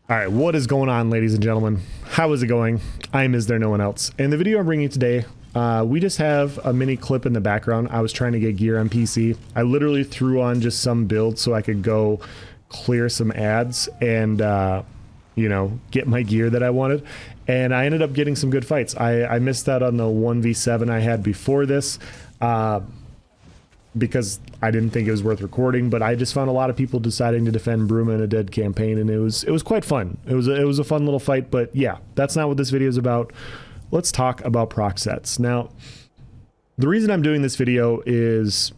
All right, what is going on, ladies and gentlemen? How is it going? I'm Is There No One Else? And the video I'm bringing you today, we just have a mini clip in the background. I was trying to get gear on PC. I literally threw on just some build so I could go clear some ads and, you know, get my gear that I wanted. And I ended up getting some good fights. I missed out on the 1v7 I had before this. Because I didn't think it was worth recording, but I just found a lot of people deciding to defend Bruma in a dead campaign, and it was quite fun. It was a fun little fight, but yeah, that's not what this video is about. Let's talk about proc sets. Now, the reason I'm doing this video is,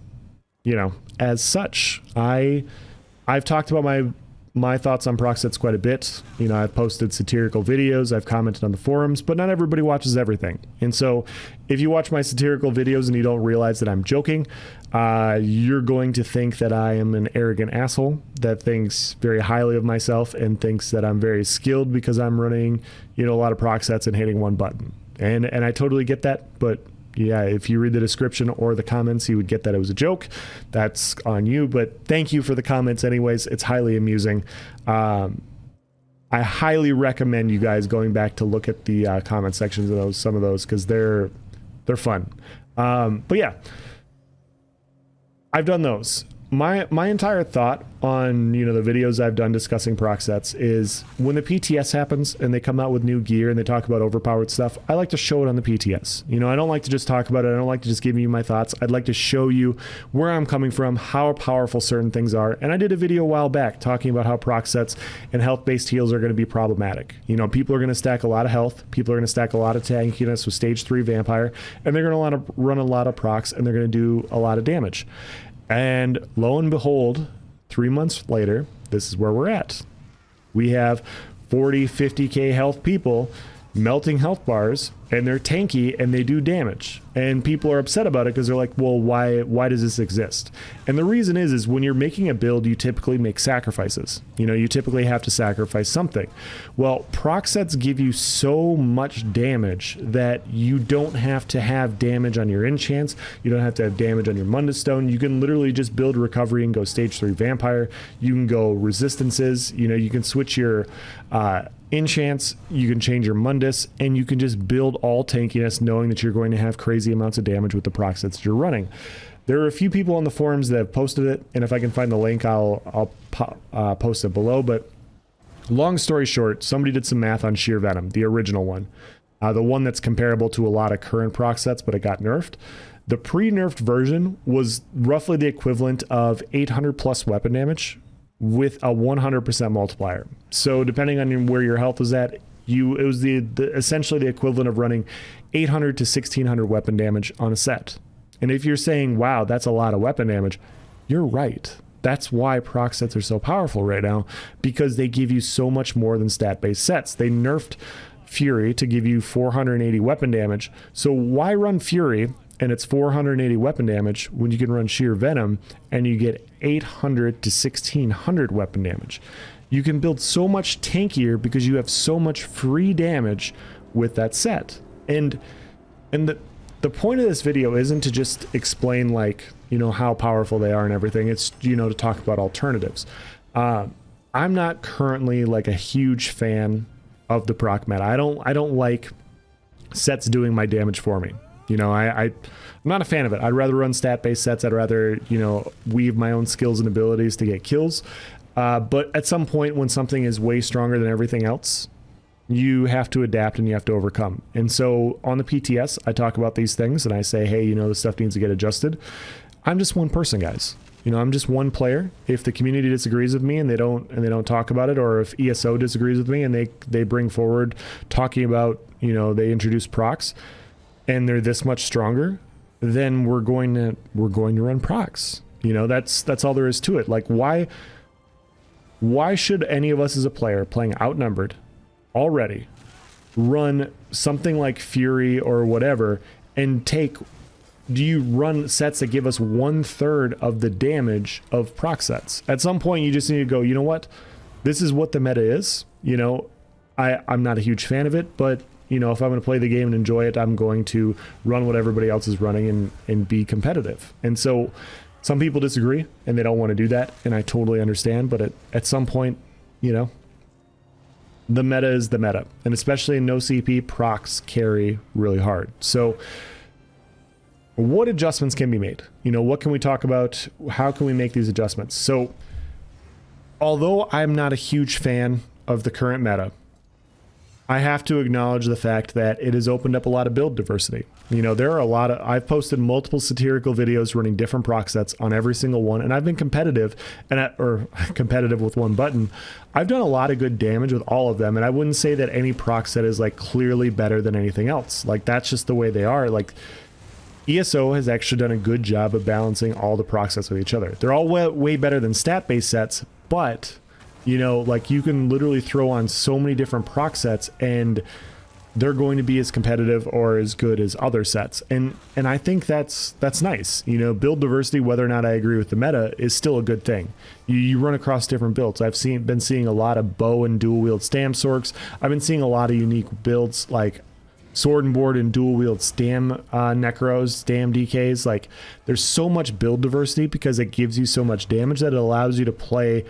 you know, as such, I've talked about my thoughts on proc sets quite a bit. You know, I've posted satirical videos, I've commented on the forums, but not everybody watches everything. And so if you watch my satirical videos and you don't realize that I'm joking, you're going to think that I am an arrogant asshole that thinks very highly of myself and thinks that I'm very skilled because I'm running, you know, a lot of proc sets and hitting one button. And I totally get that, but yeah, if you read the description or the comments, you would get that it was a joke. That's on you, but thank you for the comments anyways. It's highly amusing. I highly recommend you guys going back to look at the comment sections of some of those, because they're fun. But yeah, I've done those. My entire thought on, you know, the videos I've done discussing proc sets is when the PTS happens and they come out with new gear and they talk about overpowered stuff, I like to show it on the PTS. You know, I don't like to just talk about it. I don't like to just give you my thoughts. I'd like to show you where I'm coming from, how powerful certain things are. And I did a video a while back talking about how proc sets and health-based heals are going to be problematic. You know, people are going to stack a lot of health. People are going to stack a lot of tankiness with stage 3 vampire, and they're going to run a lot of procs, and they're going to do a lot of damage. And lo and behold, 3 months later, this is where we're at. We have 40, 50k health people melting health bars, and they're tanky and they do damage. And people are upset about it because they're like, well, why does this exist? And the reason is when you're making a build, you typically make sacrifices. You know, you typically have to sacrifice something. Well, proc sets give you so much damage that you don't have to have damage on your enchants. You don't have to have damage on your Mundus Stone. You can literally just build recovery and go stage 3 vampire. You can go resistances. You know, you can switch your enchants, you can change your Mundus, and you can just build all tankiness knowing that you're going to have crazy amounts of damage with the proc sets that you're running. There are a few people on the forums that have posted it, and if I can find the link, I'll post it below. But long story short, somebody did some math on Sheer Venom, the original one, the one that's comparable to a lot of current proc sets, but it got nerfed. The pre-nerfed version was roughly the equivalent of 800 plus weapon damage with a 100% multiplier. So depending on where your health was at, it was essentially the equivalent of running 800 to 1600 weapon damage on a set. And if you're saying, wow, that's a lot of weapon damage, you're right. That's why proc sets are so powerful right now, because they give you so much more than stat-based sets. They nerfed Fury to give you 480 weapon damage. So why run Fury and it's 480 weapon damage when you can run Sheer Venom and you get 800 to 1600 weapon damage? You can build so much tankier because you have so much free damage with that set. And the point of this video isn't to just explain, like, you know, how powerful they are and everything. It's, you know, to talk about alternatives. I'm not currently like a huge fan of the proc meta. I don't like sets doing my damage for me. You know, I'm not a fan of it. I'd rather run stat-based sets. I'd rather, you know, weave my own skills and abilities to get kills. But at some point when something is way stronger than everything else, you have to adapt and you have to overcome. And so on the PTS, I talk about these things and I say, hey, you know, this stuff needs to get adjusted. I'm just one person, guys. You know, I'm just one player. If the community disagrees with me and they don't talk about it, or if ESO disagrees with me and they bring forward talking about, you know, they introduce procs and they're this much stronger, then we're going to run procs. You know, that's all there is to it. Like, why should any of us as a player playing outnumbered already run something like Fury or whatever and do you run sets that give us 1/3 of the damage of proc sets? At some point you just need to go, you know what, this is what the meta is. You know, I'm not a huge fan of it, but you know, if I'm going to play the game and enjoy it, I'm going to run what everybody else is running and be competitive. And so some people disagree and they don't want to do that, and I totally understand, but at some point, you know, the meta is the meta, and especially in no CP, procs carry really hard. So what adjustments can be made? You know, what can we talk about? How can we make these adjustments? So although I'm not a huge fan of the current meta, I have to acknowledge the fact that it has opened up a lot of build diversity. You know, there are a lot of, I've posted multiple satirical videos running different proc sets on every single one, and I've been competitive, or competitive with one button. I've done a lot of good damage with all of them, and I wouldn't say that any proc set is like clearly better than anything else. Like, that's just the way they are. Like, ESO has actually done a good job of balancing all the proc sets with each other. They're all way better than stat-based sets, but you know, like, you can literally throw on so many different proc sets and they're going to be as competitive or as good as other sets. And I think that's nice. You know, build diversity, whether or not I agree with the meta, is still a good thing. You run across different builds. I've been seeing a lot of bow and dual wield stam sorks. I've been seeing a lot of unique builds like sword and board and dual wield stam necros, stam DKs. Like, there's so much build diversity because it gives you so much damage that it allows you to play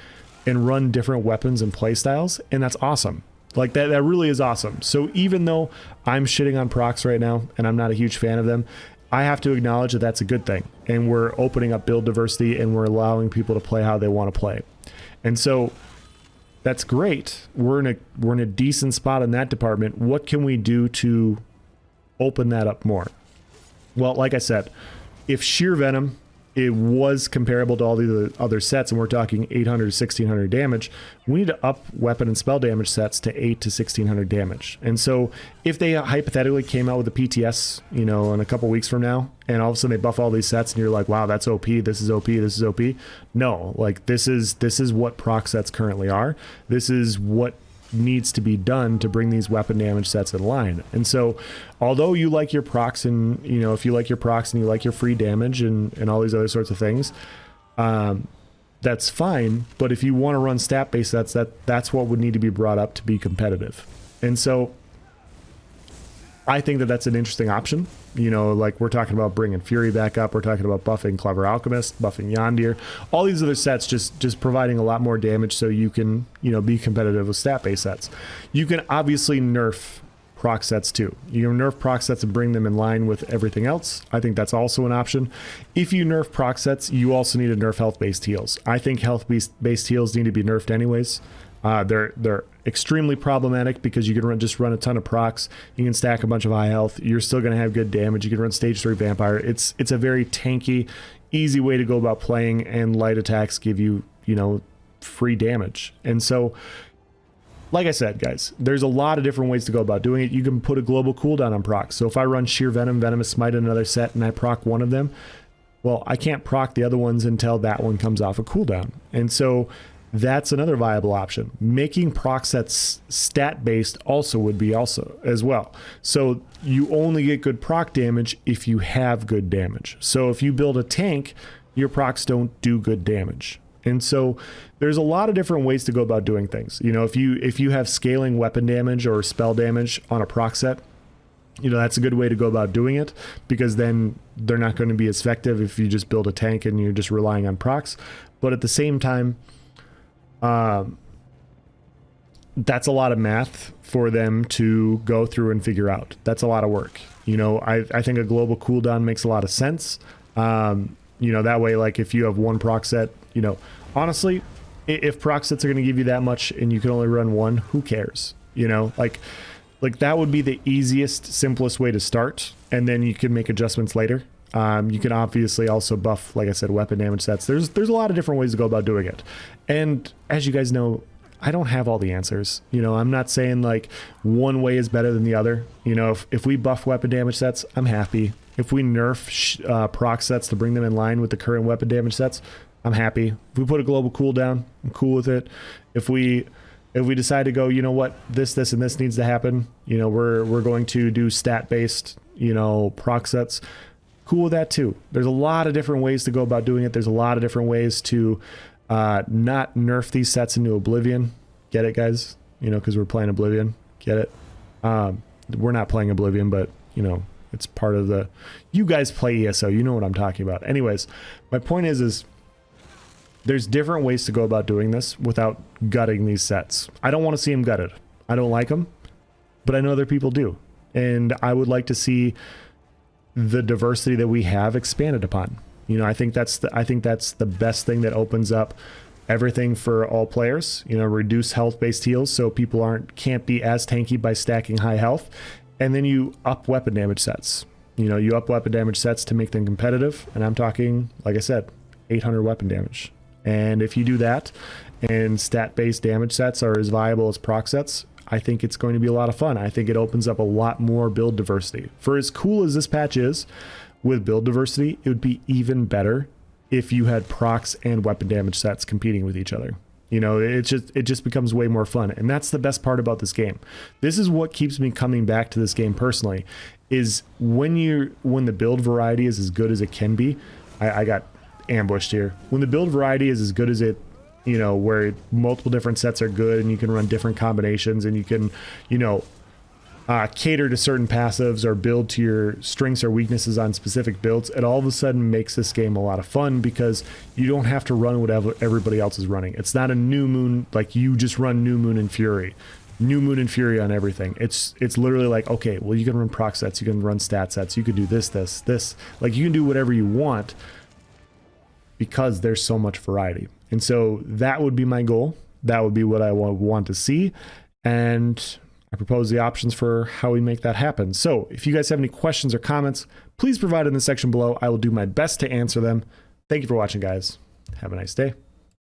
and run different weapons and play styles, and that's awesome. Like, that really is awesome. So even though I'm shitting on procs right now and I'm not a huge fan of them, I have to acknowledge that that's a good thing, and we're opening up build diversity and we're allowing people to play how they want to play. And so that's great. We're in a decent spot in that department. What can we do to open that up more? Well, like I said, if sheer venom, it was comparable to all the other sets, and we're talking 800 to 1600 damage, we need to up weapon and spell damage sets to 8 to 1600 damage. And so if they hypothetically came out with a PTS, you know, in a couple weeks from now, and all of a sudden they buff all these sets and you're like, wow, that's OP, this is OP, this is OP. No, like, this is what proc sets currently are. This is what needs to be done to bring these weapon damage sets in line. And so although you like your procs, and you know, if you like your procs and you like your free damage and all these other sorts of things, that's fine. But if you want to run stat based sets, that's what would need to be brought up to be competitive. And so I think that that's an interesting option. You know, like, we're talking about bringing Fury back up. We're talking about buffing Clever Alchemist, buffing Yondir, all these other sets, just providing a lot more damage so you can, you know, be competitive with stat-based sets. You can obviously nerf proc sets too. You can nerf proc sets and bring them in line with everything else. I think that's also an option. If you nerf proc sets, you also need to nerf health-based heals. I think health-based heals need to be nerfed anyways. They're extremely problematic because you can just run a ton of procs. You can stack a bunch of high health. You're still going to have good damage. You can run stage 3 vampire. It's a very tanky, easy way to go about playing, and light attacks give you, you know, free damage. And so, like I said, guys, there's a lot of different ways to go about doing it. You can put a global cooldown on procs. So if I run sheer venom, venomous smite in another set, and I proc one of them, well, I can't proc the other ones until that one comes off a cooldown. And so that's another viable option. Making proc sets stat based also would be as well. So you only get good proc damage if you have good damage. So if you build a tank, your procs don't do good damage. And so there's a lot of different ways to go about doing things. You know, if you have scaling weapon damage or spell damage on a proc set, you know, that's a good way to go about doing it, because then they're not going to be as effective if you just build a tank and you're just relying on procs. But at the same time, that's a lot of math for them to go through and figure out. That's a lot of work. You know, I think a global cooldown makes a lot of sense. You know, that way, like, if you have one proc set, you know, honestly, if proc sets are going to give you that much and you can only run one, who cares? You know, like that would be the easiest, simplest way to start, and then you can make adjustments later. You can obviously also buff, like I said, weapon damage sets. There's a lot of different ways to go about doing it. And as you guys know, I don't have all the answers. You know, I'm not saying like one way is better than the other. You know, if we buff weapon damage sets, I'm happy. If we nerf proc sets to bring them in line with the current weapon damage sets, I'm happy. If we put a global cooldown, I'm cool with it. If we decide to go, you know what, this and this needs to happen, you know, we're going to do stat based, you know, proc sets, cool with that too. There's a lot of different ways to go about doing it. There's a lot of different ways to not nerf these sets into oblivion. Get it, guys? You know, because we're playing Oblivion. Get it? We're not playing Oblivion, but you know, it's part of the, you guys play ESO, you know what I'm talking about. Anyways, my point is there's different ways to go about doing this without gutting these sets. I don't want to see them gutted. I don't like them, but I know other people do. And I would like to see the diversity that we have expanded upon. You know, I think that's the best thing that opens up everything for all players. You know, reduce health-based heals so people can't be as tanky by stacking high health. And then you up weapon damage sets. You know, you up weapon damage sets to make them competitive. And I'm talking, like I said, 800 weapon damage. And if you do that and stat-based damage sets are as viable as proc sets, I think it's going to be a lot of fun. I think it opens up a lot more build diversity. For as cool as this patch is with build diversity, it would be even better if you had procs and weapon damage sets competing with each other. You know, it just becomes way more fun. And that's the best part about this game. This is what keeps me coming back to this game personally, is when the build variety is as good as it can be. I got ambushed here. When the build variety is as good as it, you know, where multiple different sets are good and you can run different combinations and you can, you know, cater to certain passives or build to your strengths or weaknesses on specific builds, it all of a sudden makes this game a lot of fun because you don't have to run whatever everybody else is running. It's not a new moon, like you just run new moon and fury on everything. It's literally like, okay, well, you can run proc sets, you can run stat sets, you can do this, like you can do whatever you want because there's so much variety. And so that would be my goal. That would be what I want to see. And I propose the options for how we make that happen. So if you guys have any questions or comments, please provide in the section below. I will do my best to answer them. Thank you for watching, guys. Have a nice day.